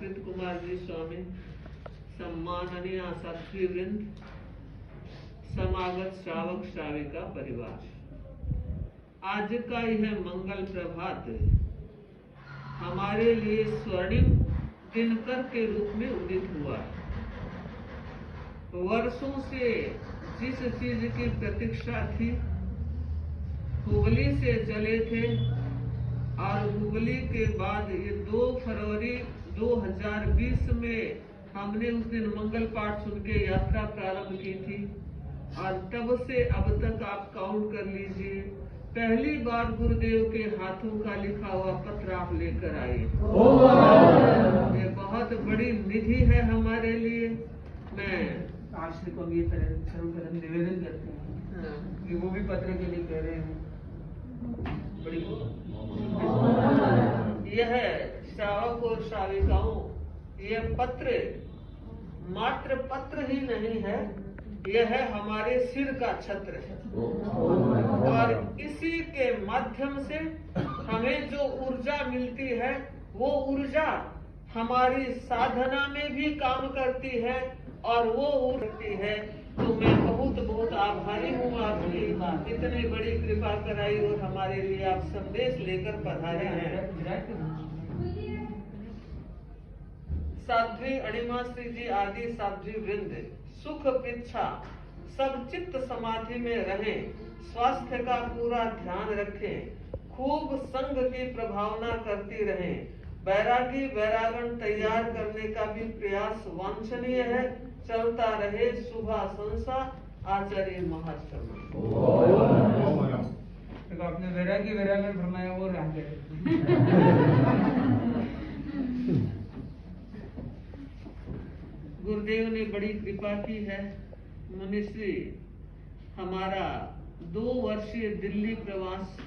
राजकृत कुमार जी स्वामी, सम्माननीय साध्वी वृंद, समागत श्रावक श्राविका परिवार, आज का यह मंगल प्रभात हमारे लिए स्वर्णिम दिनकर के रूप में उदित हुआ। वर्षों से जिस चीज की प्रतीक्षा थी, हुगली से चले थे और हुगली के बाद ये 2 फरवरी 2020 में हमने उस दिन मंगल पाठ सुन के यात्रा प्रारंभ की थी और तब से अब तक आप काउंट कर लीजिए, पहली बार गुरुदेव के हाथों का लिखा हुआ पत्र आप लेकर आए। ये बहुत बड़ी निधि है हमारे लिए। मैं आश्री को ये सर्वप्रथम निवेदन करते हैं कि वो भी पत्र के लिए कह रहे हैं। बड़ी यह श्रावक और श्राविकाओं, यह पत्र मात्र पत्र ही नहीं है, यह है हमारे सिर का छत्र है और इसी के माध्यम से हमें जो ऊर्जा मिलती है वो ऊर्जा हमारी साधना में भी काम करती है और वो उड़ती है। तो मैं बहुत बहुत आभारी हूँ आपकी इतनी बड़ी कृपा कराई और हमारे लिए आप संदेश लेकर पधारे हैं। साध्वी अणिमा श्री जी आदि साध्वी वृंद सुख पृच्छा सब चित्त समाधि में रहें, स्वास्थ्य का पूरा ध्यान रखें, खूब संग की प्रभावना करती रहें, बैरागी बैरागण तैयार करने का भी प्रयास वांछनीय है, चलता रहे शुभा संसा आचार्य महाश्रम। तो आपने वैरागी वैरागण फरमाया वो रह गए। गुरुदेव ने बड़ी कृपा की है। मुनिश्री हमारा 2 वर्षीय दिल्ली प्रवास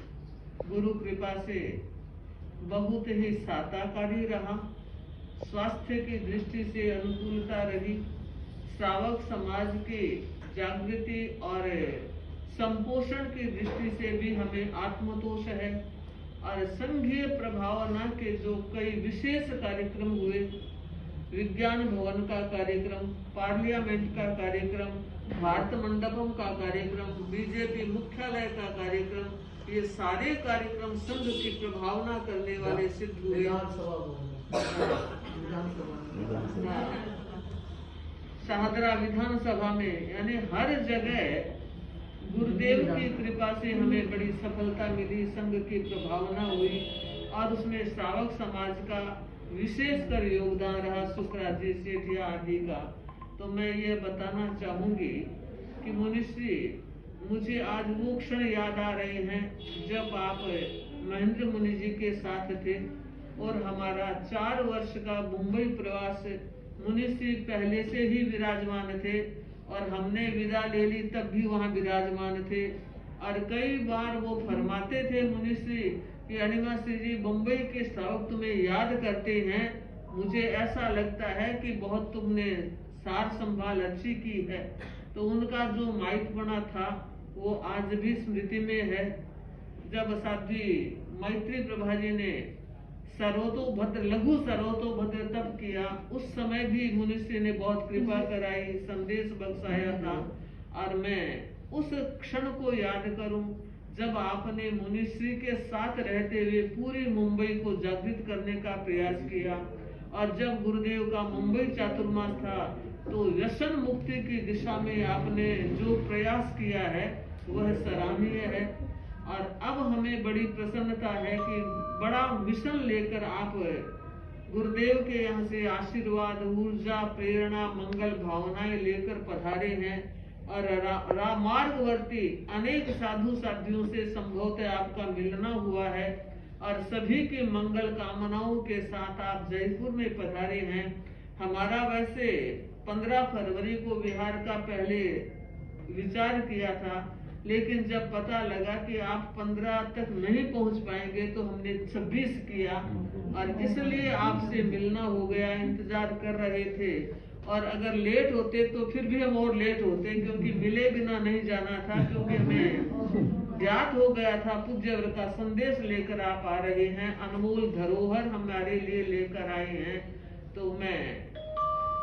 गुरु कृपा से बहुत ही साताकारी रहा, स्वास्थ्य की दृष्टि से अनुकूलता रही, श्रावक समाज की जागृति और संपोषण की दृष्टि से भी हमें आत्मतोष है और संघीय प्रभावना के जो कई विशेष कार्यक्रम हुए, विज्ञान भवन का कार्यक्रम, पार्लियामेंट का कार्यक्रम, भारत मंडपम का कार्यक्रम, बीजेपी मुख्यालय का कार्यक्रम, ये सारे कार्यक्रम संघ की प्रभावना करने वाले सिद्ध हुए। शाहदरा विधानसभा में, यानी हर जगह गुरुदेव की कृपा से हमें बड़ी सफलता मिली, संघ की प्रभावना हुई और उसमें श्रावक समाज का विशेषकर योगदान रहा, सुखराज जी सेठिया आदि का। तो मैं ये बताना चाहूंगी कि मुनिश्री मुझे आज वो क्षण याद आ रहे हैं जब आप महेंद्र मुनि जी के साथ थे और हमारा 4 वर्ष का मुंबई प्रवास, मुनिश्री पहले से ही विराजमान थे और हमने विदा ले ली तब भी वहाँ विराजमान थे और कई बार वो फरमाते थे मुनिश्री कि अणिमा श्री जी बम्बई के श्रावक तुम्हें याद करते हैं, मुझे ऐसा लगता है कि बहुत तुमने सार संभाल अच्छी की है। तो उनका जो माइकपना था वो आज भी स्मृति में है। जब साध्वी मैत्री प्रभा जी ने सर्वतोभद्र लघु सर्वतोभद्र तप किया, उस समय भी मुनिश्री ने बहुत कृपा कराई, संदेश बख्शाया था और मैं उस क्षण को याद करूं जब आपने मुनिश्री के साथ रहते हुए पूरी मुंबई को जागृत करने का प्रयास किया और जब गुरुदेव का मुंबई चातुर्मास था तो व्यसन मुक्ति की दिशा में आपने जो प्रयास किया है वह सराहनीय है और अब हमें बड़ी प्रसन्नता है कि बड़ा मिशन लेकर आप गुरुदेव के यहाँ से आशीर्वाद, ऊर्जा, प्रेरणा, मंगल भावनाएं लेकर पधारे हैं और मार्गवर्ती अनेक साधु साध्वियों से संभवतः आपका मिलना हुआ है और सभी की मंगल कामनाओं के साथ आप जयपुर में पधारे हैं। हमारा वैसे 15 फरवरी को बिहार का पहले विचार किया था, लेकिन जब पता लगा कि आप 15 तक नहीं पहुंच पाएंगे तो हमने 26 किया और इसलिए आपसे मिलना हो गया। इंतजार कर रहे थे और अगर लेट होते तो फिर भी हम और लेट होते, क्योंकि मिले बिना नहीं जाना था, क्योंकि हमें ज्ञात हो गया था पूज्यवर का संदेश लेकर आप आ रहे हैं, अनमोल धरोहर हमारे लिए लेकर आए हैं। तो मैं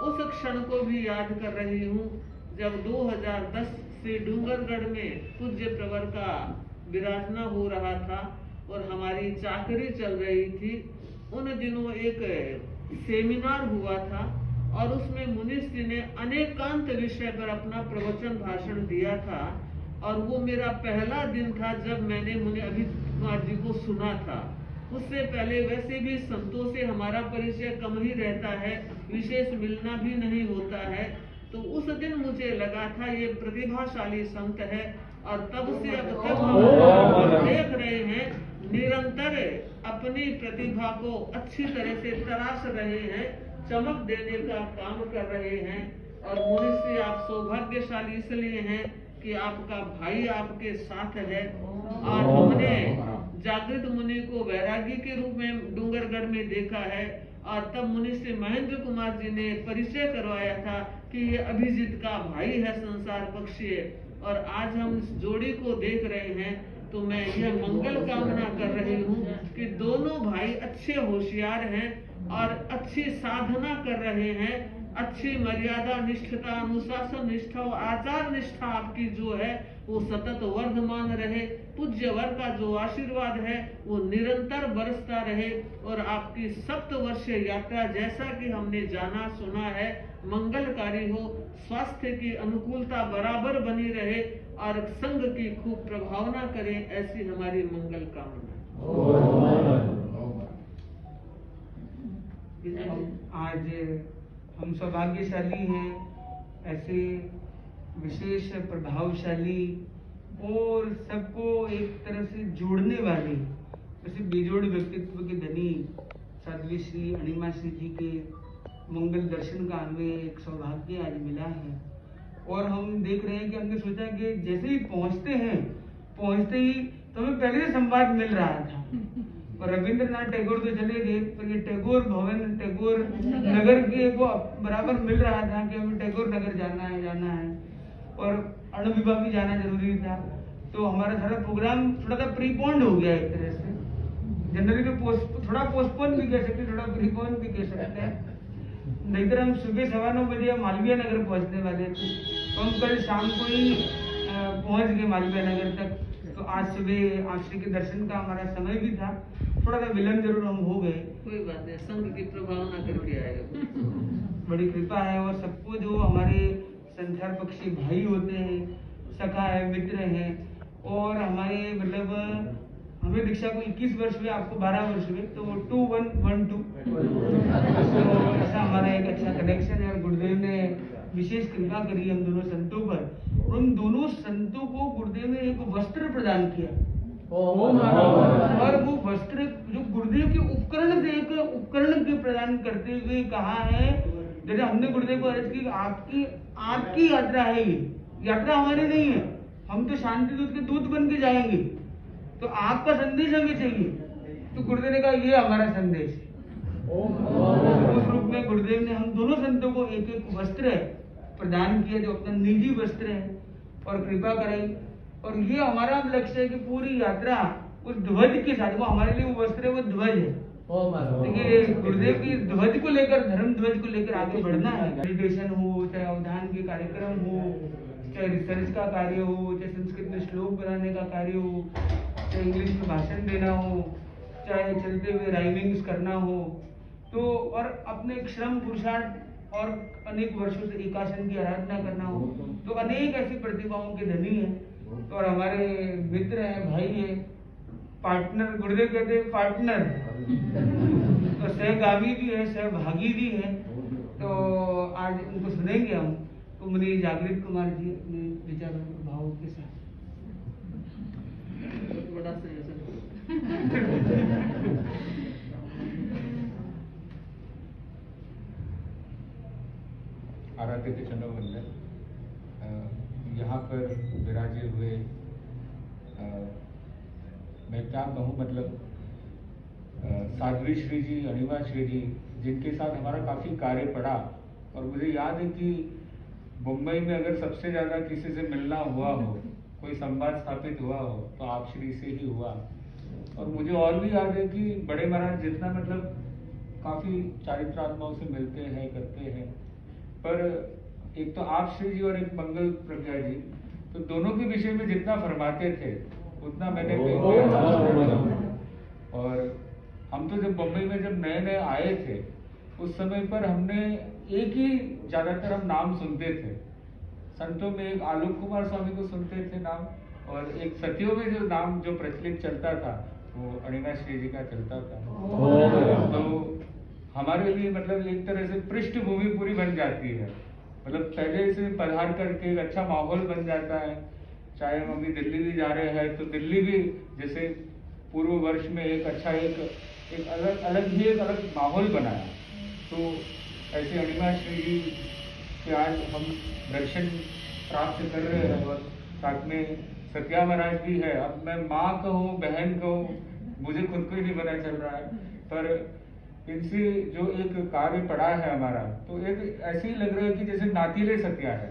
उस क्षण को भी याद कर रही हूँ जब 2010 से डूंगरगढ़ में पूज्य प्रवर का विराजना हो रहा था और हमारी चाकरी चल रही थी। उन दिनों एक सेमिनार हुआ था और उसमें मुनिश्री ने अनेकांत विषय पर अपना प्रवचन भाषण दिया था और वो मेरा पहला दिन था जब मैंने मुनि अभिजीत कुमार जी को सुना था। उससे पहले वैसे भी संतों से हमारा परिचय कम ही रहता है, विशेष मिलना भी नहीं होता है। तो उस दिन मुझे लगा था ये प्रतिभाशाली संत है और तब से अब तक हम देख रहे हैं निरंतर अपनी प्रतिभा को अच्छी तरह से तराश रहे हैं, चमक देने का काम कर रहे हैं। और मुनिश्री आप सौभाग्यशाली इसलिए हैं कि आपका भाई आपके साथ है। और हमने जागृत मुनि को वैरागी के रूप में डूंगरगढ़ में देखा है और तब मुनिश्री महेंद्र कुमार जी ने परिचय करवाया था कि ये अभिजीत का भाई है, संसार पक्षी है। और आज हम इस जोड़ी को देख रहे हैं तो मैं यह मंगल कामना कर रही हूँ कि दोनों भाई अच्छे होशियार हैं और अच्छी साधना कर रहे हैं, अच्छी मर्यादा निष्ठता अनुशासन निष्ठा और आचार निष्ठा आपकी जो है वो सतत वर्धमान रहे। पूज्य वर का जो आशीर्वाद है वो निरंतर बरसता रहे और आपकी 7 वर्षीय यात्रा जैसा कि हमने जाना सुना है मंगलकारी हो, स्वास्थ्य की अनुकूलता बराबर बनी रहे और संघ की खूब प्रभावना करें, ऐसी हमारी मंगल कामना। आज हम सौभाग्यशाली हैं ऐसे विशेष प्रभावशाली और सबको एक तरह से जोड़ने वाले ऐसे बेजोड़ व्यक्तित्व के धनी साध्वी श्री अणिमा श्री जी के मंगल दर्शन का हमें एक सौभाग्य आज मिला है। और हम देख रहे हैं कि हमने सोचा कि जैसे ही पहुंचते ही तो हमें पहले से संवाद मिल रहा था। और रविंद्रनाथ टैगोर तो चले गए पर ये टैगोर भवन टैगोर नगर के वो बराबर मिल रहा था कि हमें टैगोर नगर जाना है और अणुविभा भी जाना जरूरी था। तो हमारा सारा प्रोग्राम थोड़ा सा प्रीपोन्ड हो गया एक तरह से, जनरली तो थोड़ा पोस्टपोन भी कह सकते, थोड़ा प्रीपोन भी कह सकते हैं। नहीं तो हम सुबह 9:15 बजे मालवीय नगर पहुंचने वाले थे, तो हम कल शाम को ही पहुंच गए मालवीय नगर तक। तो आज सुबह आश्री के दर्शन का हमारा समय भी था, थोड़ा सा विलंब जरूर हम हो गए। कोई बात नहीं, संघ की प्रभावना करके आएगा। बड़ी कृपा है और सबको जो हमारे संसार पक्षी भाई होते हैं, सखा है, मित्र हैं और हमारे मतलब हमें दीक्षा को 21 वर्ष हुए, आपको 12 वर्ष हुए, तो 2112 तो ऐसा हमारा एक अच्छा कनेक्शन है। और गुरुदेव ने विशेष कृपा करी हम दोनों संतों पर और उन दोनों संतों को गुरुदेव ने एक वस्त्र प्रदान किया और वो वस्त्र जो गुरुदेव के उपकरण से एक उपकरण के प्रदान करते हुए कहा है, जैसे हमने गुरुदेव को अर्ज की आपकी यात्रा है, ये यात्रा हमारी नहीं है, हम तो शांति दूत के दूत बन के जाएंगे, तो आपका संदेश हमें चाहिए। तो गुरुदेव ने कहा ये हमारा संदेश है। उस रूप में गुरुदेव ने हम दोनों संतों को एक एक वस्त्र प्रदान किया जो अपना निजी वस्त्र है और कृपा कराई। और ये हमारा लक्ष्य है कि पूरी यात्रा उस ध्वज के साथ, वो हमारे लिए वो वस्त्र है, वो ध्वज है। देखिए गुरुदेव की ध्वज को लेकर, धर्म ध्वज को लेकर आगे बढ़ना है। मेडिटेशन हो, चाहे अवधान के कार्यक्रम हो, चाहे रिसर्च का कार्य हो, चाहे संस्कृत में श्लोक बनाने का कार्य हो, चाहे इंग्लिश में भाषण देना हो, चाहे चलते हुए राइमिंग्स करना हो, तो और अपने श्रम पुरुषार्थ और अनेक वर्षों से एकासन की आराधना करना हो, तो अनेक ऐसी प्रतिभाओं के धनी हैं और हमारे मित्र हैं, भाई हैं, पार्टनर, गुरुदेव कहते हैं पार्टनर, तो सहगामी भी है, सहभागी भी है। तो आज उनको सुनेंगे हम, तो मुझे जागृत कुमार जी अपने विचारों भावों के साथ। बड़ा संयोजन। आराध्य के चंद्र वंदन यहाँ पर विराजे हुए, मैं क्या कहूँ, मतलब साध्वी श्री जी, अणिमा श्री जी, जिनके साथ हमारा काफ़ी कार्य पड़ा। और मुझे याद है कि मुंबई में अगर सबसे ज़्यादा किसी से मिलना हुआ हो, कोई संवाद स्थापित हुआ हो, तो आप श्री से ही हुआ। और मुझे और भी याद है कि बड़े महाराज जितना मतलब काफ़ी चारित्रात्माओं से मिलते हैं, करते हैं। पर एक तो आप श्री जी और एक मंगल प्रज्ञा जी, तो दोनों के विषय में जितना फरमाते थे उतना मैंने और हम तो जब बम्बई में जब नए नए आए थे उस समय पर हमने एक ही ज़्यादातर हम नाम सुनते थे। संतों में एक आलोक कुमार स्वामी को सुनते थे नाम, और एक सतियों में जो नाम जो प्रचलित चलता था वो अणिमा श्री जी का चलता था। तो हमारे लिए मतलब एक तरह से पृष्ठभूमि पूरी बन जाती है, मतलब पहले से पधार करके एक अच्छा माहौल बन जाता है। चाहे हम अभी दिल्ली भी जा रहे हैं तो दिल्ली भी जैसे पूर्व वर्ष में एक अच्छा एक अलग माहौल बनाया। तो ऐसे अणिमा श्री जी के आज हम दर्शन प्राप्त कर रहे हैं और साथ में सत्या महाराज भी है। अब मैं माँ कहूँ बहन कहूँ मुझे खुद को ही नहीं पता चल रहा है, पर इनसे जो एक कार्य पड़ा है हमारा, तो एक ऐसे ही लग रहा है कि जैसे नातीले सत्या है।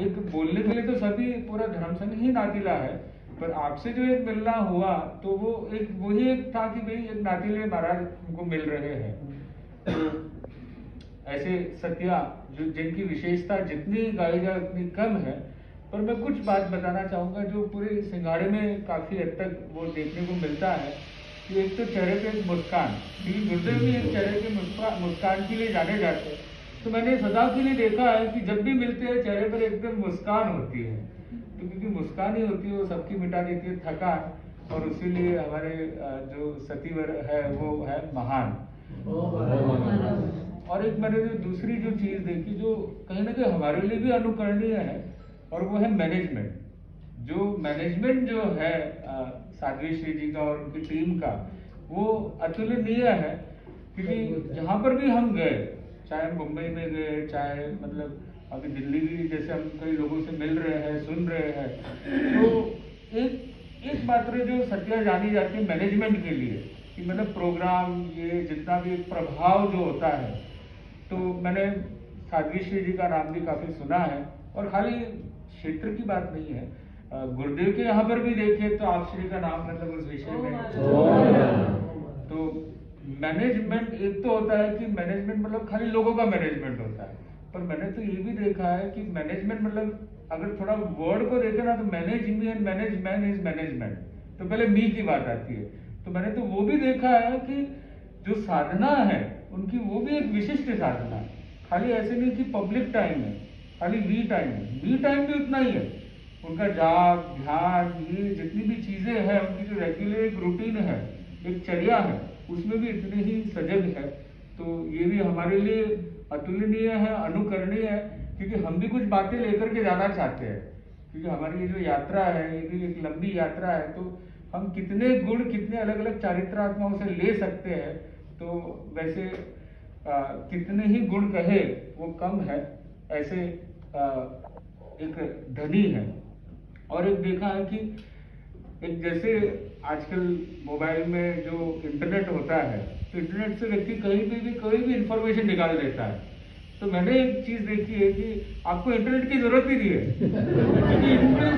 एक बोलने के लिए तो सभी पूरा धर्म संघ ही नातीला है, पर आपसे जो एक मिलना हुआ तो वो एक वही एक था कि भाई एक नातीले महाराज हमको मिल रहे हैं। तो ऐसे सत्या जो जिनकी विशेषता जितनी गाई जाए उतनी कम है, पर मैं कुछ बात बताना चाहूंगा जो पूरे सिंघाड़े में काफी हद तक वो देखने को मिलता है कि एक तो चेहरे पे एक मुस्कान, क्योंकि गुरुदेव भी एक चेहरे पे मुस्कान के लिए जाने जाते हैं। तो मैंने सदा के लिए देखा है कि जब भी मिलते हैं चेहरे पर एकदम मुस्कान होती है, तो क्योंकि मुस्कान ही होती है वो सबकी मिटा देती है थकान, और इसीलिए हमारे जो सतीवर है वो है महान। और एक मैंने जो दूसरी जो चीज देखी जो कहीं ना कहीं हमारे लिए भी अनुकरणीय है, और वो है मैनेजमेंट। जो मैनेजमेंट जो है साध्वी श्री जी का और उनकी टीम का, वो अतुलनीय है। क्योंकि जहाँ पर भी हम गए, चाहे हम मुंबई में गए, चाहे मतलब अभी दिल्ली भी जैसे हम कई लोगों से मिल रहे हैं, सुन रहे हैं, तो एक मात्र जो सत्या जानी जाती है मैनेजमेंट के लिए कि मतलब प्रोग्राम ये जितना भी प्रभाव जो होता है, तो मैंने साध्वी श्री जी का नाम भी काफी सुना है। और खाली क्षेत्र की बात नहीं है, गुरुदेव के यहाँ पर भी देखे तो आप श्री का नाम मतलब उस विषय में। तो मैनेजमेंट एक तो होता है कि मैनेजमेंट मतलब खाली लोगों का मैनेजमेंट होता है, पर मैंने तो ये भी देखा है कि मैनेजमेंट मतलब अगर थोड़ा वर्ड को देखे ना तो manage me and manage man is management, तो पहले मी की बात आती है। तो मैंने तो वो भी देखा है कि जो साधना है उनकी वो भी एक विशिष्ट साधना है, खाली ऐसे नहीं कि पब्लिक टाइम है, खाली वी टाइम है, वी टाइम भी उतना ही है। उनका जाप ध्यान ये जितनी भी चीजें हैं, उनकी जो रेगुलर एक रूटीन है, एक चर्या है, उसमें भी इतनी ही सजग है। तो ये भी हमारे लिए अतुलनीय है, अनुकरणीय है, क्योंकि हम भी कुछ बातें लेकर के जाना चाहते हैं। क्योंकि हमारी ये जो यात्रा है ये भी एक लंबी यात्रा है, तो हम कितने गुण कितने अलग अलग चारित्रात्माओं से ले सकते हैं, तो वैसे कितने ही गुण कहे वो कम है, ऐसे एक धनी है। और एक देखा है कि एक जैसे आजकल मोबाइल में जो इंटरनेट होता है, तो इंटरनेट से व्यक्ति कहीं पे भी कोई भी इंफॉर्मेशन निकाल देता है। तो मैंने एक चीज देखी है कि आपको इंटरनेट की जरूरत ही नहीं है, क्योंकि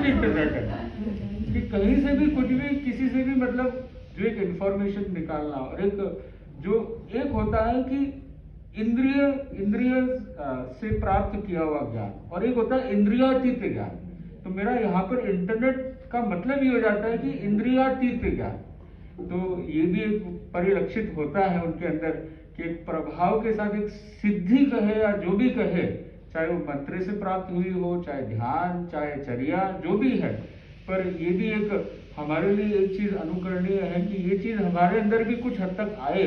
इंटरनेट है कि कहीं से भी कुछ भी किसी से भी मतलब जो एक इंफॉर्मेशन निकालना, और एक जो एक होता है कि इंद्रिय से प्राप्त किया हुआ ज्ञान, और एक होता है इंद्रियातीत ज्ञान। तो मेरा यहाँ पर इंटरनेट का मतलब ये हो जाता है कि इंद्रियातीत ज्ञान। तो ये भी एक परिलक्षित होता है उनके अंदर कि एक प्रभाव के साथ एक सिद्धि कहे या जो भी कहे, चाहे वो मंत्र से प्राप्त हुई हो, चाहे ध्यान, चाहे चर्या, जो भी है, पर ये भी एक हमारे लिए एक चीज अनुकरणीय है कि ये चीज हमारे अंदर भी कुछ हद तक आए।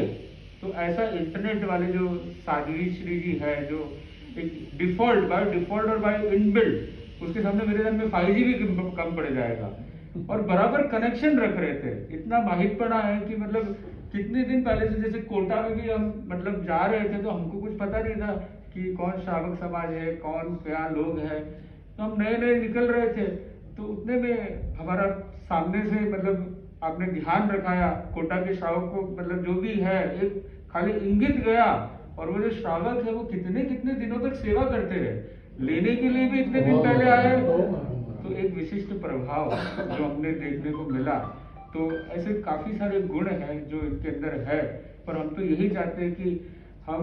तो ऐसा इंटरनेट वाले जो साध्वी श्री जी है, जो एक डिफॉल्ट बाय डिफॉल्ट और बाय इनबिल्ट, उसके सामने मेरे घर में 5G भी कम पड़ जाएगा। और बराबर कनेक्शन रख रहे थे, इतना माहिरपना है कि मतलब कितने दिन पहले से जैसे कोटा में भी हम मतलब जा रहे थे, तो हमको कुछ पता नहीं था कि कौन श्रावक समाज है, कौन क्या लोग है, तो हम नए नए निकल रहे थे। तो उतने में हमारा सामने से मतलब आपने ध्यान रखाया, कोटा के श्रावक को मतलब जो भी है एक खाली इंगित गया, और वो जो श्रावक है वो कितने कितने दिनों तक सेवा करते रहे, लेने के लिए भी इतने दिन पहले आए। तो एक विशिष्ट प्रभाव जो हमने देखने को मिला, तो ऐसे काफ़ी सारे गुण हैं जो इनके अंदर है, पर हम तो यही चाहते हैं कि हम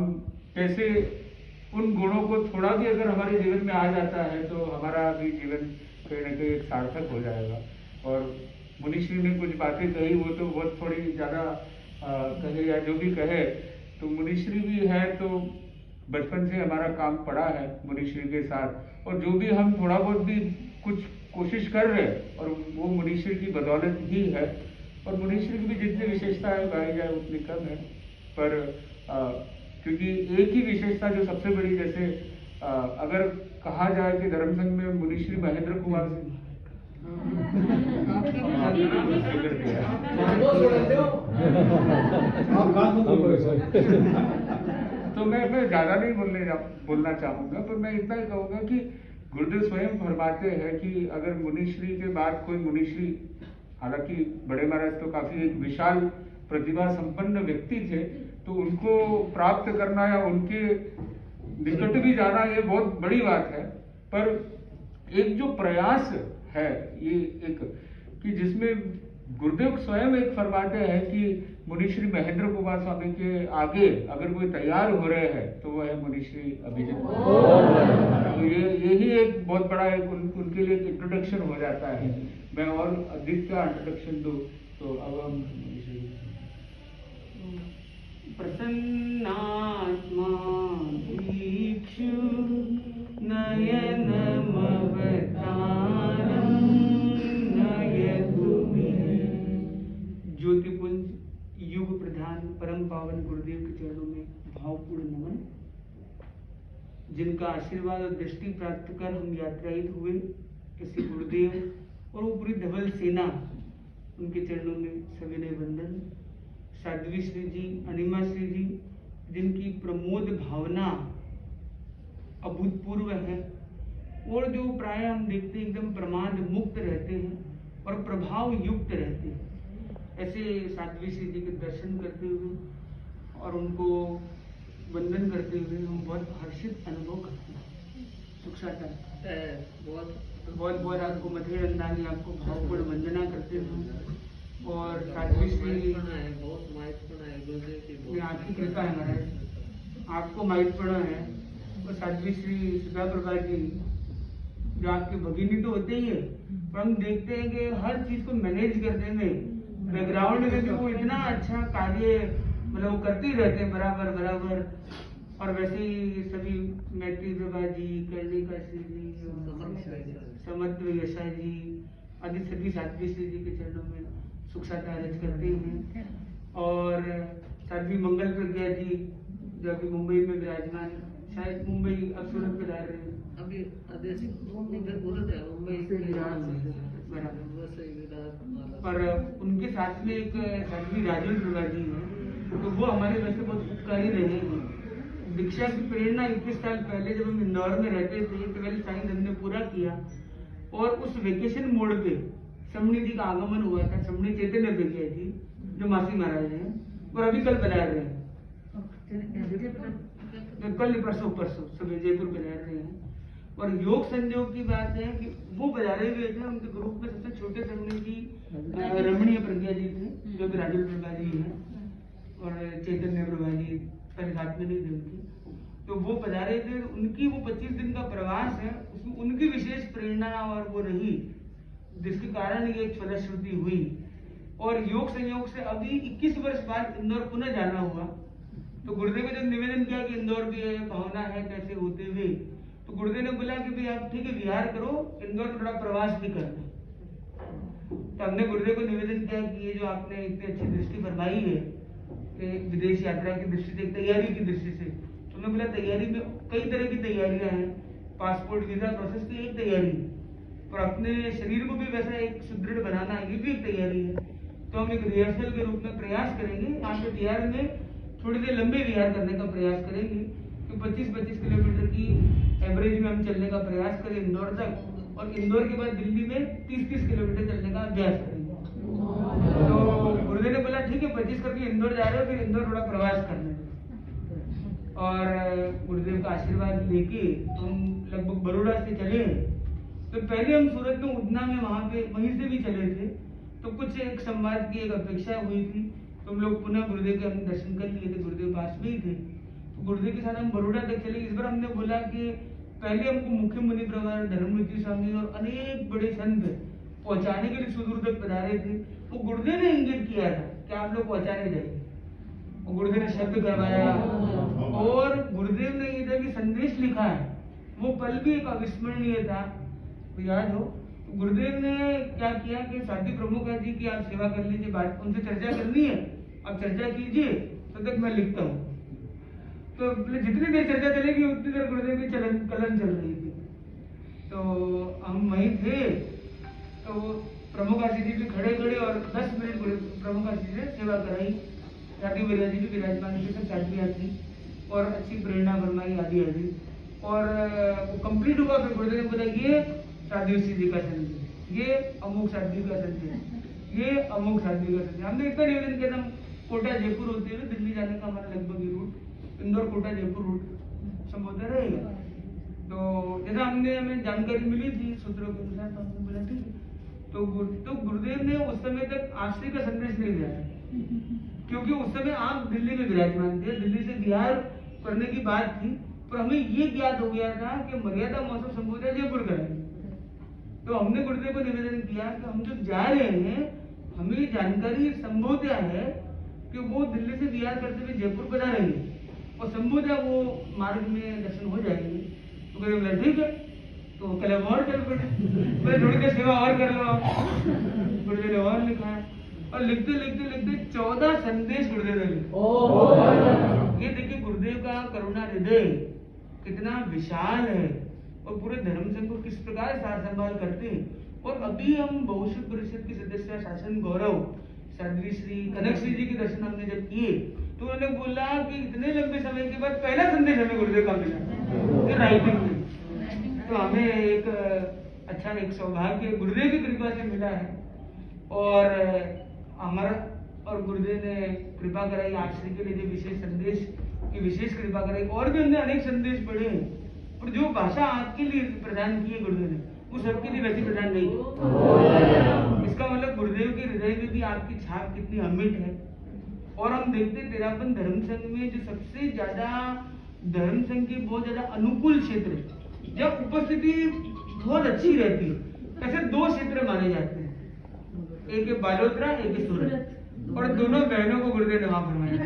कैसे उन गुणों को थोड़ा भी अगर हमारे जीवन में आ जाता है तो हमारा भी जीवन कहीं ना कहीं सार्थक हो जाएगा। और मुनिश्री ने कुछ बातें कही, वो तो बहुत थोड़ी ज़्यादा कहे या जो भी कहे, तो मुनिश्री भी है तो बचपन से हमारा काम पड़ा है मुनिश्री के साथ, और जो भी हम थोड़ा बहुत भी कुछ कोशिश कर रहे हैं और वो मुनिश्री की बदौलत ही है। और मुनिश्री की भी जितनी विशेषता है गाई जाए उतनी कम है, पर क्योंकि एक ही विशेषता जो सबसे बड़ी, जैसे अगर कहा जाए कि धर्म संघ में मुनिश्री महेंद्र कुमार तो मैं ज्यादा नहीं बोलना चाहूंगा, पर मैं इतना ही कहूंगा कि गुरुदेव स्वयं फरमाते हैं कि अगर मुनिश्री के बाद कोई मुनिश्री, हालांकि बड़े महाराज तो काफी एक विशाल प्रतिभा संपन्न व्यक्ति थे, तो उनको प्राप्त करना या उनके निकट भी जाना ये बहुत बड़ी बात है। पर एक जो प्रयास है ये एक कि जिसमें गुरुदेव स्वयं एक फरमाते हैं कि मुनिश्री महेंद्र कुमार स्वामी के आगे अगर कोई तैयार हो रहे हैं तो वो है मुनिश्री अभिजित। तो यही एक बहुत बड़ा एक उनके लिए इंट्रोडक्शन हो जाता है। मैं और अधिक का इंट्रोडक्शन दूं तो अब हम प्रसन्नात्मा दीक्षु नयनमवतारं नयतु मे। ज्योतिपुंज युग प्रधान परम पावन गुरुदेव के चरणों में भावपूर्ण नमन। जिनका आशीर्वाद और दृष्टि प्राप्त कर हम यात्रायित हुए, ऐसे गुरुदेव और वो पूरी धवल सेना, उनके चरणों में सविनय वंदन। साध्वी श्री जी, अनिमा श्री जी, जिनकी प्रमोद भावना अभूतपूर्व है और जो प्राय हम देखते हैं एकदम प्रमाद मुक्त रहते हैं और प्रभाव युक्त रहते हैं, ऐसे साध्वी श्री जी के दर्शन करते हुए और उनको वंदन करते हुए हम बहुत हर्षित अनुभव करते हैं। सुख सागर बहुत बहुत आपको मधुर अंदाज में आपको भावपूर्ण वंदना करते हुए और साध्वी श्री आपकी कृपा है महाराज, आपको माइटपणा है। और साध्वी श्री सुधा प्रभा जी जो आपके भगिनी तो होते ही है, पर हम देखते हैं कि हर चीज को मैनेज करने में बैकग्राउंड में भी वो इतना अच्छा कार्य मतलब वो करते ही रहते हैं बराबर। और वैसे ही सभी मैत्री प्रभा जी, कर्णिका श्री जी, समत्व यशा जी आदि सभी साध्वी श्री जी के चरणों में सुख साध्य करते हैं। और साध्वी मंगल प्रज्ञा जी जो अभी मुंबई में विराजमान, शायद मुंबई अब सूरत में रह रहे हैं, अभी आदेश मुंबई पर उनके साथ में एक साध्वी राजन प्रभा जी है, तो वो हमारे वैसे बहुत उपकारी रहे हैं। दीक्षा की प्रेरणा 21 साल पहले जब हम इंदौर में रहते थे तो पहले साईं हमने पूरा किया और उस वेकेशन मोड पे समणी जी का आगमन हुआ था। समणी चैतन्य प्रज्ञा जी जो मासी महाराज हैं और अभी कल पधार रहे हैं, कल परसों सुबह जयपुर पधार रहे हैं। और योग संयोग की बात है कि वो पधारे हुए थे, उनके ग्रुप में सबसे छोटे समणी जी रमणीय प्रज्ञा जी थे जो कि राजू प्रभा जी हैं और चैतन्य प्रभा जी पहले साथ में नहीं थे उनके, तो वो पधारे थे। उनकी वो 25 दिन का प्रवास है, उसमें उनकी विशेष प्रेरणा और वो रही जिसके कारण ये फलश्रुति हुई। और योग संयोग से अभी 21 वर्ष बाद इंदौर पुनः जाना हुआ, तो गुरुदेव ने जब निवेदन किया कि इंदौर की भावना है कैसे होते हुए, तो गुरुदेव ने बोला कि भाई आप ठीक है विहार करो, इंदौर में थोड़ा प्रवास भी करना। तो हमने गुरुदेव को निवेदन किया कि ये जो आपने इतनी अच्छी दृष्टि फरमाई है विदेश यात्रा की दृष्टि से, तैयारी की दृष्टि से, तो उन्होंने बोला तैयारी में कई तरह की तैयारियां हैं, पासपोर्ट वीजा प्रोसेस की एक तैयारी, पर अपने शरीर को भी वैसा एक सुदृढ़ बनाना ये भी एक तैयारी है। तो हम एक रिहर्सल के रूप में प्रयास करेंगे, यहाँ पे बिहार में थोड़ी देर लंबे विहार करने का प्रयास करेंगे, तो 25-25 किलोमीटर की एवरेज में हम चलने का प्रयास करें इंदौर तक, और इंदौर के बाद दिल्ली में 30-30 किलोमीटर चलने का अभ्यास करेंगे। तो गुरुदेव ने बोला ठीक है 25 करके इंदौर जा रहे हो, फिर इंदौर थोड़ा प्रवास करना है। और गुरुदेव का आशीर्वाद लेके हम लगभग बड़ौदा से चले। तो पहले हम सूरत में उड़ना में वहां पे वहीं से भी चले थे, तो कुछ एक संवाद की एक अपेक्षा हुई थी, तो हम लोग पुनः गुरुदेव के हम दर्शन कर लिए थे, गुरुदेव पास में ही थे। तो गुरुदेव के साथ हम बड़ौदा तक चले। इस बार हमने बोला कि पहले हमको मुख्य मुनि प्रवर, धर्ममूर्ति स्वामी और अनेक बड़े संत पहुंचाने के लिए सुदूर तक पधारे थे। वो गुरुदेव ने इंगित किया था कि आप लोग पहुंचाने जाइए, गुरुदेव ने शब्द करवाया। और गुरुदेव ने ये था कि संदेश लिखा है, वो पल भी एक अविस्मरणीय था, तो याद हो। तो गुरुदेव ने क्या किया कि साथी प्रमुख जी की आप सेवा कर लीजिए, बात उनसे चर्चा करनी है, आप चर्चा कीजिए, तब तक मैं लिखता हूँ। तो जितनी देर चर्चा चलेगी उतनी देर गुरुदेव की कलन चल रही थी। तो हम वहीं थे, तो प्रमुख आचार्य जी भी खड़े और 10 मिनट प्रमुख आचार्य ने सेवा कराई। साथी भैया जी भी विराजमान थे, सब साथियाँ थी और अच्छी प्रेरणा फरमाई आदि आदि। और वो कंप्लीट हुआ, फिर गुरुदेव ने बोला ये साध्वी जी का संदेश, ये अमुक साध्वी का संदेश, ये अमुक साध्वी का संदेश। हमने इतना निवेदन किया था, कोटा जयपुर होते हुए दिल्ली जाने का हमारा लगभग ये रूट, इंदौर कोटा जयपुर रूट संबोधन रहेगा। तो जैसा हमें जानकारी मिली थी सूत्रों के अनुसार, तो हमने बोला ठीक है। तो गुरुदेव ने उस समय तक आश्रय का संदेश नहीं दिया, क्योंकि उस समय आप दिल्ली में विराजमान थे, दिल्ली से बिहार करने की बात थी, पर हमें ये ज्ञात हो गया था कि मर्यादा महोत्सव संबोधन जयपुर करेंगे। तो हमने गुरुदेव को निवेदन किया कि हम जब जा रहे हैं, हमें जानकारी संबोध्या है कि वो दिल्ली से बिहार करते हुए जयपुर पधारेंगे और संबोध्या वो मार्ग में दर्शन हो जाएंगे। तो गुरुदेव ठीक है, तो कल और चल पड़े, थोड़ी देर सेवा और कर लो। गुरुदेव ने और लिखा है, और लिखते लिखते लिखते 14 संदेश गुरुदेव ने लिखे। ये देखिए गुरुदेव का करुणा हृदय कितना विशाल है और पूरे धर्म संघ को किस प्रकार सार संभाल करते हैं। और अभी हम बहुश्रुत परिषद के सदस्य शासन गौरव साध्वी श्री कनक श्री जी के दर्शन हमने जब किए, तो उन्होंने बोला कि इतने लंबे समय के बाद पहला संदेश हमें गुरुदेव का मिला राइटिंग में। तो हमें एक अच्छा एक सौभाग्य गुरुदेव की कृपा से मिला है। और हमारा और गुरुदेव ने कृपा कराई, आश्रय के लिए जो विशेष संदेश की विशेष कृपा कराई। और भी हमने अनेक संदेश पढ़े, और जो भाषा आपके लिए प्रदान की है गुरुदेव ने, वो सबके लिए वैसी प्रदान नहीं की। इसका मतलब गुरुदेव के हृदय में भी आपकी छाप कितनी अमिट है। और हम देखते तेरापन धर्म संघ में जो सबसे ज्यादा धर्म संघ के बहुत ज्यादा अनुकूल क्षेत्र जब उपस्थिति बहुत अच्छी रहती है, ऐसे 2 क्षेत्र माने जाते हैं, एक है बालोतरा, एक है सूरत, और दोनों बहनों को गुरुदेव ने वहां फरमाया।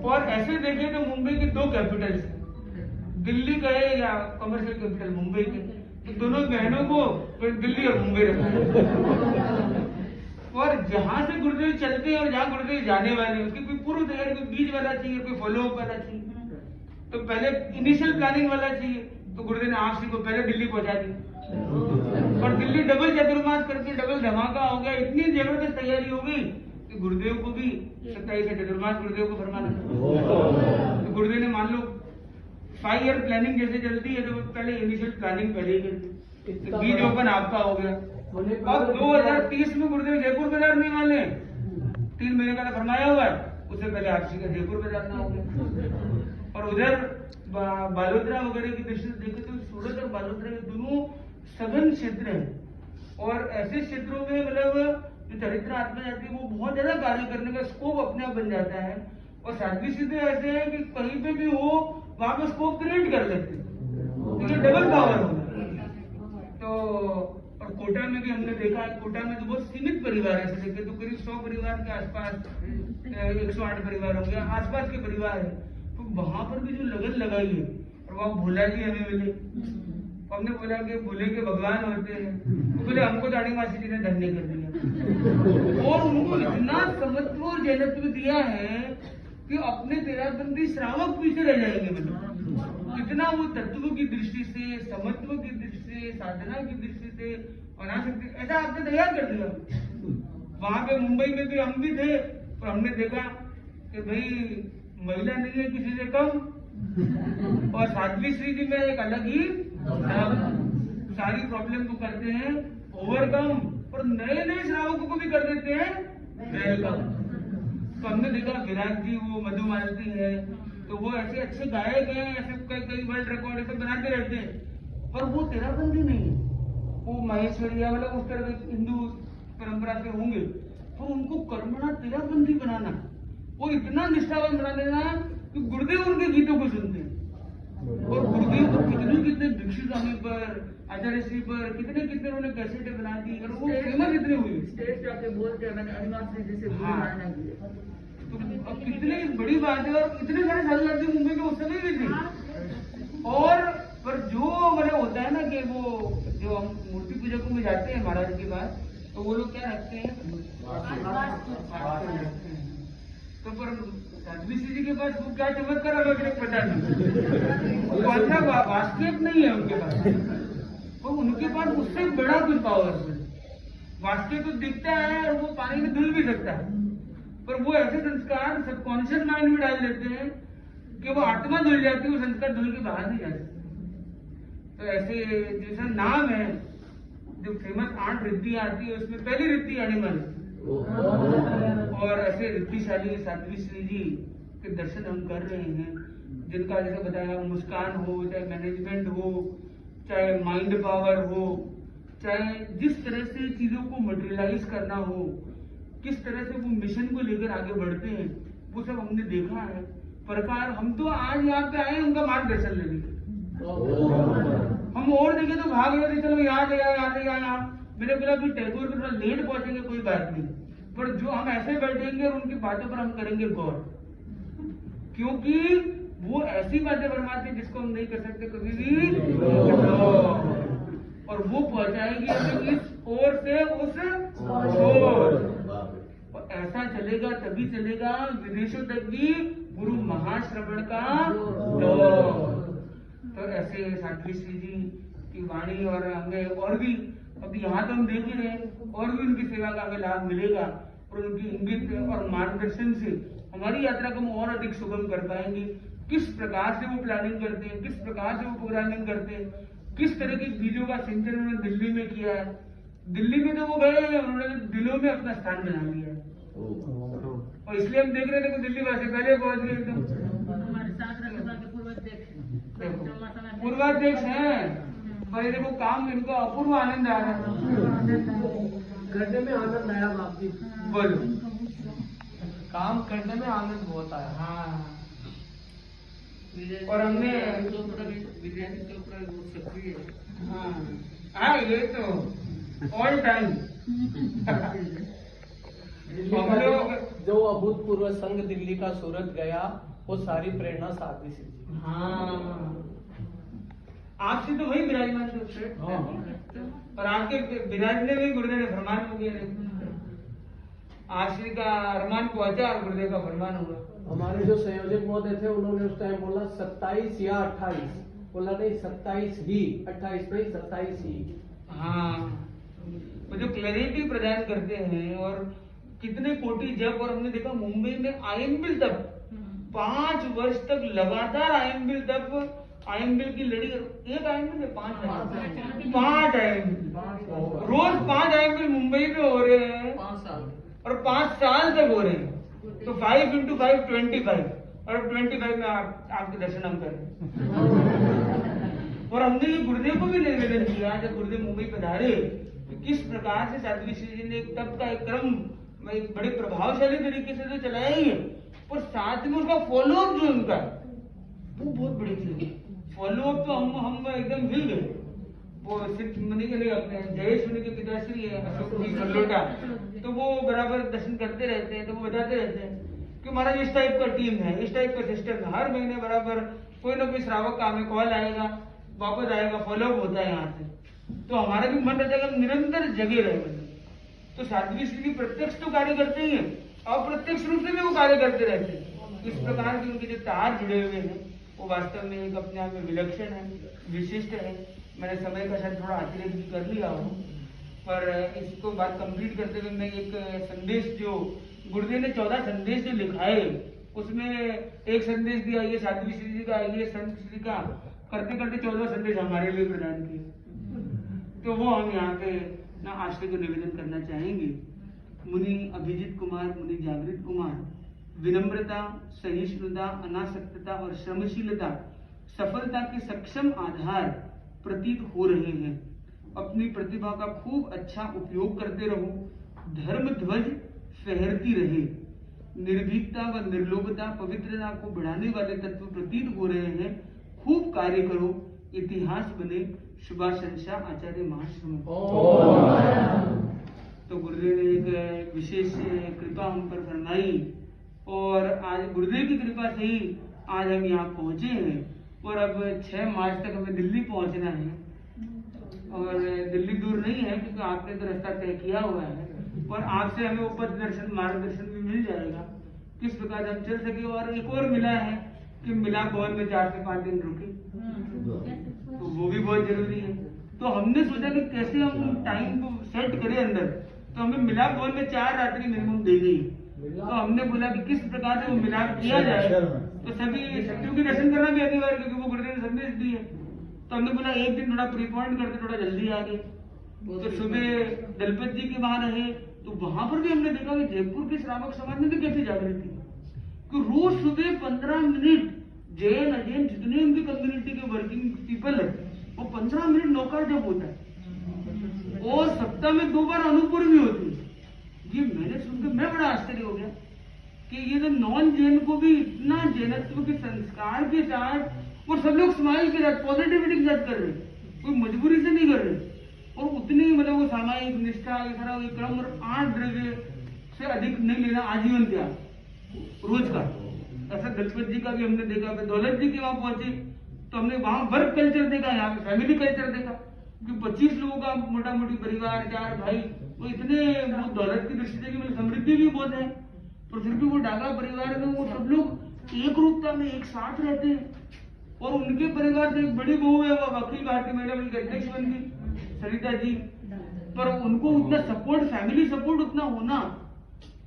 और ऐसे देखें तो मुंबई के 2 कैपिटल्स, दिल्ली गए या कमर्शियल कैपिटल मुंबई के, तो दोनों बहनों को दिल्ली और मुंबई रखा। और जहां से गुरुदेव चलते हैं और जहां गुरुदेव जाने वाले, उसकी कोई पूर्व तैयारी, कोई बीज वाला चाहिए, कोई फॉलोअप वाला चाहिए। तो पहले इनिशियल प्लानिंग वाला चाहिए, तो गुरुदेव ने आप को पहले दिल्ली पहुंचा दी, और दिल्ली डबल चतुर्मास करके डबल धमाका हो गया। इतनी जबरदस्त तैयारी हो गई कि गुरुदेव को भी 27 चतुर्मास गुरुदेव को फरमाना। तो गुरुदेव ने मान लो 5 ईयर प्लानिंग जैसे चलती है, तो पहले इनिशियल प्लानिंग पहले ही करती, तो बीज ओपन आपका हो गया। अब 2030 में गुरुदेव जयपुर पधारने वाले, 3 महीने का फरमाया हुआ है, उससे पहले आपसी का जयपुर पधारना हो गया। और उधर बालोतरा वगैरह की दृष्टि से देखें तो सूरत और बालोतरा के दोनों सघन क्षेत्र हैं, और ऐसे क्षेत्रों में मतलब जो चरित्र आत्मा जाती है वो बहुत ज्यादा कार्य करने का स्कोप अपने आप बन जाता है। और साध्वी सीधे ऐसे है कि कहीं पे भी हो वहां पे स्कोप क्रिएट कर लेते हैं, तो ये डबल पावर होगा। तो और कोटा में भी हमने देखा, कोटा में तो बहुत सीमित परिवार ऐसे देखे तो करीब 100 परिवार के आसपास, 108 परिवार होंगे आसपास के परिवार है। तो वहां पर भी जो लगन लगाई है, और वहाँ भोला जी हमें मिले, हमने बोला कि भोले के भगवान होते हैं, तो बोले हमको दाढ़ी मासी जी ने धन्य कर दिया। और उनको इतना समत्व और जैनत्व दिया है कि अपने तेराबंदी श्रावक पीछे रह जाएंगे। मतलब इतना वो तत्व की दृष्टि से, समत्व की दृष्टि से, साधना की दृष्टि से, अनाशक्ति ऐसा आपने तैयार कर दिया। वहां पे मुंबई में भी हम भी थे, और हमने देखा कि भाई महिला नहीं है किसी से कम, और साध्वी श्री जी में एक अलग ही सारी प्रॉब्लम को करते हैं ओवरकम, और नए नए श्रावकों को भी कर देते हैं वेलकम। तो हमने देखा विराट जी वो मधु मालती है, तो वो ऐसे अच्छे गायक हैं, ऐसे कई वर्ल्ड रिकॉर्ड ऐसे बनाते रहते हैं, पर वो तेराबंदी नहीं है, वो महेश्वरी या मतलब उस तरह के हिंदू परंपरा के होंगे, तो उनको कर्मणा तेराबंदी बनाना, वो इतना निष्ठावान बना देना कि गुरुदेव उनके गीतों को सुनते हैं। और गुरुदेव को कितने दीक्षित स्वामी पर, आचार्य श्री पर कितने उन्होंने कैसेटें बना दी और वो फेमस इतने हुई। स्टेज पे आके बोलते हैं मैंने अनिवासी जी से बुलाना किया। तो अब कितनी बड़ी बात है, और इतने सारे साधु लड़के मुंबई के उस समय भी थे। और पर जो मैंने होता है ना कि वो जो हम मूर्ति पूजकों में जाते हैं महाराज के पास, तो वो लोग क्या रखते हैं, तो पर साध्वी जी के पास वो क्या चमत्कार है पता नहीं, वो अच्छा वास्तविक नहीं है उनके पास, तो उनके पास उससे बड़ा कुछ पावर है। वास्तविक तो दिखता है और वो पानी में धुल भी सकता है, पर वो ऐसे संस्कार सबकॉन्शियस माइंड में डाल देते हैं कि वो आत्मा धुल जाती है, वो संस्कार धुल के बाहर नहीं जा सकते। तो ऐसे जैसा नाम है, जो फेमस 8 रिद्धियां आती है उसमें पहली रिद्धि एनिमल, और ऐसे रिद्धिशाली साध्वी श्री जी के दर्शन हम कर रहे हैं, जिनका जैसे बताया मुस्कान हो, चाहे मैनेजमेंट हो, चाहे माइंड पावर हो, चाहे जिस तरह से चीजों को मटेरियलाइज करना हो, किस तरह से वो मिशन को लेकर आगे बढ़ते हैं, वो सब हमने देखा है। प्रकार हम तो आज यहाँ पे आए उनका मार्गदर्शन लेने, हम और देखे तो भाग रहे थे, चलो याद है। मैंने बोला कि टैगोर पे थोड़ा लेट पहुंचेंगे कोई बात नहीं, पर जो हम ऐसे बैठेंगे और उनकी बातों पर हम करेंगे गौर, क्योंकि वो ऐसी बातें फरमाते हैं जिसको हम नहीं कर सकते कभी भी, और वो पहुंचाएगी हमें इस ओर से उस ओर। और ऐसा चलेगा तभी चलेगा विदेशों तक भी गुरु महाश्रवण का दौर। तो ऐसे साध्वी श्री जी की वाणी और हमें और भी, अभी यहाँ तो हम देख ही रहे हैं, और भी उनकी सेवा का हमें लाभ मिलेगा, और उनकी इंगित और मार्गदर्शन से हमारी यात्रा को हम और अधिक सुगम कर पाएंगे। किस प्रकार से वो प्लानिंग करते हैं, किस प्रकार से वो प्रोग्रामिंग करते हैं, किस तरह के बीजों का सिंचन उन्होंने दिल्ली में किया है। दिल्ली में तो वो गए हैं, उन्होंने दिलों में अपना स्थान बना लिया है, और इसलिए हम देख रहे थे कि दिल्ली वासी पहले पहुंच गए एकदम। पूर्वाध्यक्ष हैं, पर देखो काम इनको अपूर्व आनंद आ रहा है, करने में आनंद आया बाप जी, बोलो। काम करने में आनंद बहुत आया। हाँ, और हमने विजय चोपड़ा बहुत सक्रिय है। हाँ, ये तो ऑल टाइम हम लोग जो अभूतपूर्व संघ दिल्ली का सूरत गया, वो सारी प्रेरणा साध्वी श्री जी। हाँ, आपसे तो वही विराजमान थे, और आपके विराजने में गुरुदेव ने फरमान हो गया, आश्री का अरमान पहुंचा और गुरुदेव का फरमान हुआ। हमारे जो संयोजक महोदय थे उन्होंने उस टाइम बोला 27 या 28, बोला नहीं 27 ही, 28 नहीं 27 ही। हाँ, वो जो क्लैरिटी प्रदान करते हैं, और कितने कोटि जब, और हमने देखा मुंबई में आईएमबिल तक 5 वर्ष तक लगातार आईएमबिल तक, आईएमबिल की लड़ी, एक आईएमबिल है 5 आईएमबिल, रोज 5 आईएमबिल मुंबई में हो रहे हैं, 5 साल और 5 साल तक हो रहे हैं। तो 5 × 5 25, और 25 में आपके दर्शन हम कर रहे हैं। और हमने ये गुरुदेव को भी निवेदन किया जब गुरुदेव मुंबई पधारे, किस प्रकार से साध्वी श्री जी ने एक तब का एक क्रम एक बड़े प्रभावशाली तरीके से तो चलाया ही है, पर साथ में उनका फॉलोअप जो उनका वो बहुत बड़ी चीज है। फॉलोअप तो हम एकदम हिल गए। वो मुनि के लिए अपने जयेश मुनि के पिताश्री है अशोक जी कल्लोटा, तो वो बराबर दर्शन करते रहते हैं, तो वो बताते रहते हैं कि महाराज इस टाइप का टीम है, इस टाइप का सिस्टम है, हर महीने बराबर कोई ना कोई श्रावक का हमें कॉल आएगा, वापस आएगा, फॉलोअप होता है यहाँ से। तो हमारा भी मन रहता है कि निरंतर जगे रहे। तो साध्वी श्री जी प्रत्यक्ष तो कार्य करते ही है, अप्रत्यक्ष रूप से भी वो कार्य करते रहते हैं। इस प्रकार के उनके जो तार जुड़े हुए हैं वो वास्तव में एक अपने आप में विलक्षण है, विशिष्ट है। मैंने समय का शायद थोड़ा अतिरिक्त भी कर लिया हूँ, पर इसको बात कंप्लीट करते हुए मैं एक संदेश जो गुरुदेव ने 14 संदेश जो लिखाए, उसमें एक संदेश दिया ये साध्वी श्री जी का, ये संत श्री का, करते करते 14 संदेश हमारे लिए प्रदान किए। तो वो हम यहाँ पे ना आश्रय को निवेदन करना चाहेंगे। मुनि अभिजीत कुमार, मुनि जागृत कुमार, विनम्रता, सहिष्णुता, अनासक्तता और श्रमशीलता सफलता के सक्षम आधार प्रतीत हो रहे हैं। अपनी प्रतिभा का खूब अच्छा उपयोग करते रहो, धर्म ध्वज फहरती रहे, निर्भीकता व निर्लोभता पवित्रता को बढ़ाने वाले तत्व प्रतीत हो रहे हैं, खूब कार्य करो, इतिहास बने। शुभाशंसा आचार्य महाश्रम। तो गुरुदेव ने एक विशेष कृपा हम पर फरमाई और आज गुरुदेव की कृपा से ही आज हम यहाँ पहुंचे हैं और अब 6 मार्च तक हमें दिल्ली पहुंचना है और दिल्ली दूर नहीं है क्योंकि आपने तो रास्ता तय किया हुआ है और आपसे हमें उपज दर्शन मार्गदर्शन भी मिल जाएगा किस प्रकार हम चल सके। और एक और मिला है कि मिलाप भवन में 4 से 5 दिन रुके, तो वो भी बहुत जरूरी है। तो हमने सोचा कि कैसे हम टाइम को सेट करें अंदर, तो हमें मिलाप भवन में 4 रात्रि मिनिमम दी गई। तो हमने बोला कि किस प्रकार से वो मिलाप किया जाए, तो सभी शक्तियों के दर्शन करना भी अनिवार्य क्योंकि वो गुरुदेव ने संदेश दिए। तो हमने बोला एक दिन थोड़ा प्रीपॉइंट करते, थोड़ा जल्दी आ गए। तो सुबह दलपत जी के वहां रहे, तो वहां पर भी हमने देखा कि जयपुर के श्रावक समाज में भी कैसी जागृति कि रोज सुबह 15 मिनट जैन अजैन जितने उनकी कम्युनिटी के वर्किंग पीपल है वो 15 मिनट नौका जब होता है और सप्ताह में 2 बार अनुपुर भी होती है। ये मैंने सुनकर मैं बड़ा आश्चर्य हो गया कि ये तो नॉन जैन को भी इतना जैनत्व के संस्कार के साथ और सब लोग स्माइल के साथ पॉजिटिविटी के साथ कर रहे, कोई मजबूरी से नहीं कर रहे और उतनी मतलब वो सामाजिक निष्ठा क्रम और 8 द्रव्य से अधिक नहीं लेना आजीवन त्याग रोज का। ऐसा दलपत जी का भी हमने देखा। दौलत जी के वहां पहुंचे तो हमने वहां वर्क कल्चर देखा, यहाँ पे फैमिली कल्चर देखा कि 25 लोगों का मोटा मोटी परिवार, 4 भाई, वो इतने वो दौलत की दृष्टि से मतलब समृद्धि भी बहुत है पर फिर भी वो डागा परिवार में वो सब लोग एक रूपता में एक साथ रहते हैं। और उनके परिवार से एक बड़ी बहू है, वो अखिल भारतीय महिला मिल के अध्यक्ष बन गई सरिता जी, पर उनको उतना सपोर्ट, फैमिली सपोर्ट उतना होना।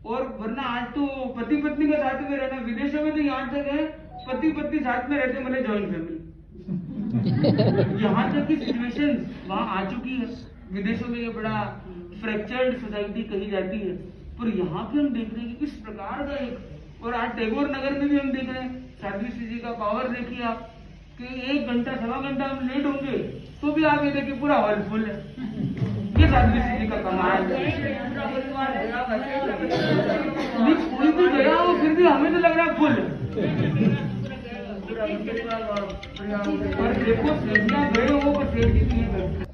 और वरना आज तो पति पत्नी का साथ में रहना, विदेशों में तो यहाँ तक है पति पत्नी साथ में रहते मतलब जॉइंट फैमिली। यहाँ तक की सिचुएशन वहां आ चुकी है। विदेशों में ये बड़ा फ्रैक्चर्ड सोसाइटी कही जाती है, पर यहाँ पे हम देख रहे हैं कि किस प्रकार का एक। और आज टैगोर नगर में भी हम देख रहे हैं साध्वी श्री जी का पावर देखिए आप कि 1 घंटा 1.25 घंटा हम लेट होंगे तो भी आप ये देखिए पूरा हॉल फुल है। ये साध्वी श्री जी का कमाल है। कोई भी गया हो फिर भी हमें तो लग रहा है फुल। और देखो सेठिया गए हो पर सेठ जी नहीं गए।